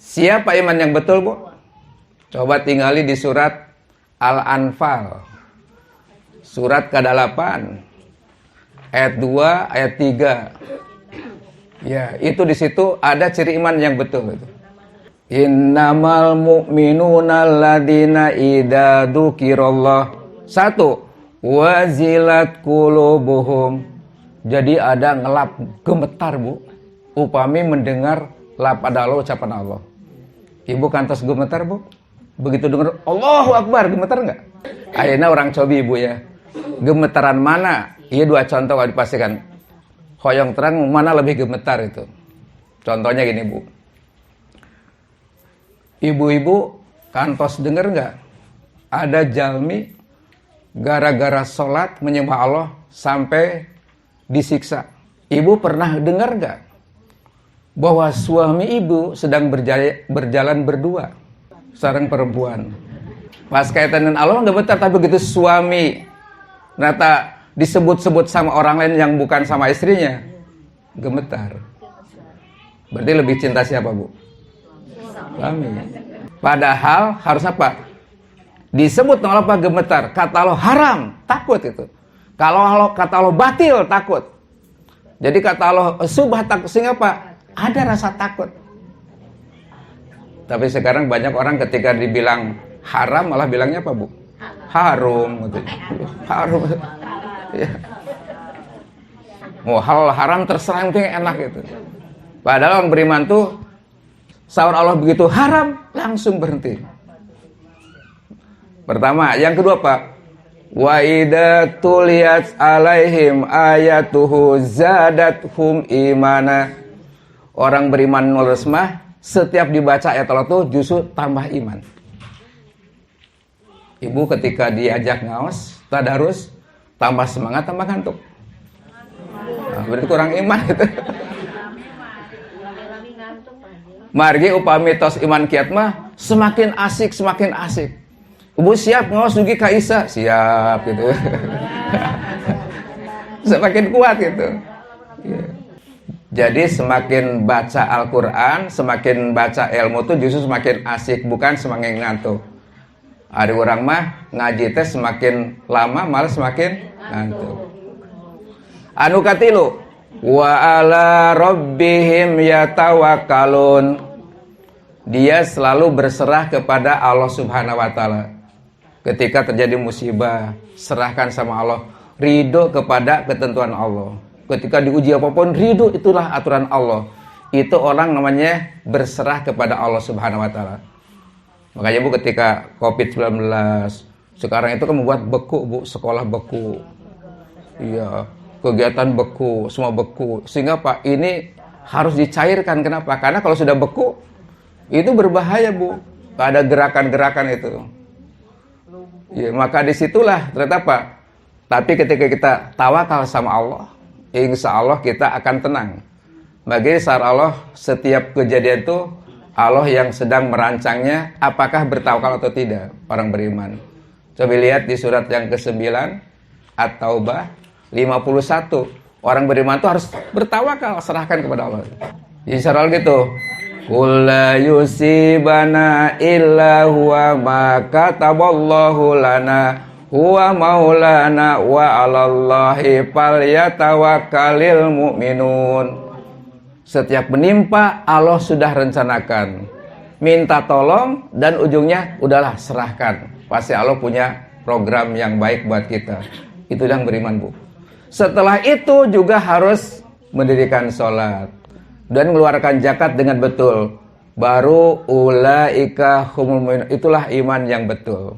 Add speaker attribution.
Speaker 1: Siapa iman yang betul, Bu? Coba tinggali di surat Al-Anfal. Surat ke-8. Ayat 2, ayat 3. Ya, itu di situ ada ciri iman yang betul itu. Innamal mu'minuna alladzina idza dzukirallah. 1. Wazilat qulubuhum. Jadi ada ngelap, gemetar, Bu. Upami mendengar lafaz Allah, ucapan Allah. Ibu kantos gemetar, Bu? Begitu dengar Allahu Akbar, gemetar nggak? Akhirnya orang cobi, Ibu, ya. Gemetaran mana? Iya, 2 contoh kalau dipastikan. Hoyong terang mana lebih gemetar itu. Contohnya gini, Bu. Ibu-ibu kantos dengar nggak? Ada jalmi gara-gara sholat menyembah Allah sampai disiksa. Ibu pernah dengar nggak bahwa suami ibu sedang berjalan berdua sareng perempuan? Pas kaitan dengan Allah nggak betul, tapi begitu suami ternyata disebut-sebut sama orang lain yang bukan sama istrinya, gemetar. Berarti lebih cinta siapa, Bu? Suami. Padahal harus apa? Disebut oleh apa? Gemetar. Kata Allah haram, takut itu. Kalau kata Allah batil, takut. Jadi kata Allah subah, takut. Sehingga apa? Ada rasa takut. Tapi sekarang banyak orang ketika dibilang haram malah bilangnya apa, Bu? Harum gitu. Harum. Ya. Oh, hal haram terserah, yang penting enak gitu. Padahal orang beriman tuh sahur Allah begitu haram langsung berhenti. Pertama, yang kedua, Pak. Wa idza tuliyat alaihim ayatuhu zadathum imana. Orang beriman nulis mah setiap dibaca ayat Allah tuh justru tambah iman. Ibu ketika diajak ngaos, tadarus, tambah semangat, tambah ngantuk. Nah, berarti kurang iman gitu. Margi upami tos iman kiat mah semakin asik, semakin asik. Ibu siap ngawas dugi ka Isa? Siap gitu. Semakin kuat gitu. Ya. Jadi semakin baca Al-Quran, semakin baca ilmu tuh justru semakin asik, bukan semakin ngantuk. Ada orang mah ngaji teh semakin lama malah semakin ngantuk. Anu katilu, wa ala rabbihim yatawakkalun. Dia selalu berserah kepada Allah Subhanahu wa taala. Ketika terjadi musibah, serahkan sama Allah, ridho kepada ketentuan Allah. Ketika diuji apapun, ridho, itulah aturan Allah. Itu orang namanya berserah kepada Allah Subhanahu wa taala. Makanya, Bu, ketika Covid-19 sekarang itu kan membuat beku, Bu, sekolah beku. Iya, kegiatan beku, semua beku. Sehingga Pak, ini harus dicairkan. Kenapa? Karena kalau sudah beku itu berbahaya, Bu. Ada gerakan-gerakan itu. Ya, maka disitulah ternyata apa? Tapi ketika kita tawakal sama Allah, insya Allah kita akan tenang. Bagi saat Allah, setiap kejadian itu Allah yang sedang merancangnya, apakah bertawakal atau tidak orang beriman. Coba lihat di surat yang ke-9 At-Taubah 51. Orang beriman itu harus bertawakal, serahkan kepada Allah. Insya Allah gitu. Qul la yusibana illa huwa ma kataballahu lana huwa maulana wa 'alallahi falyatawakkalul mu'minun. Setiap menimpa Allah sudah rencanakan. Minta tolong dan ujungnya udahlah serahkan. Pasti Allah punya program yang baik buat kita. Itu yang beriman, Bu. Setelah itu juga harus mendirikan sholat dan mengeluarkan zakat dengan betul. Baru ulaika humul mu'minun. Itulah iman yang betul.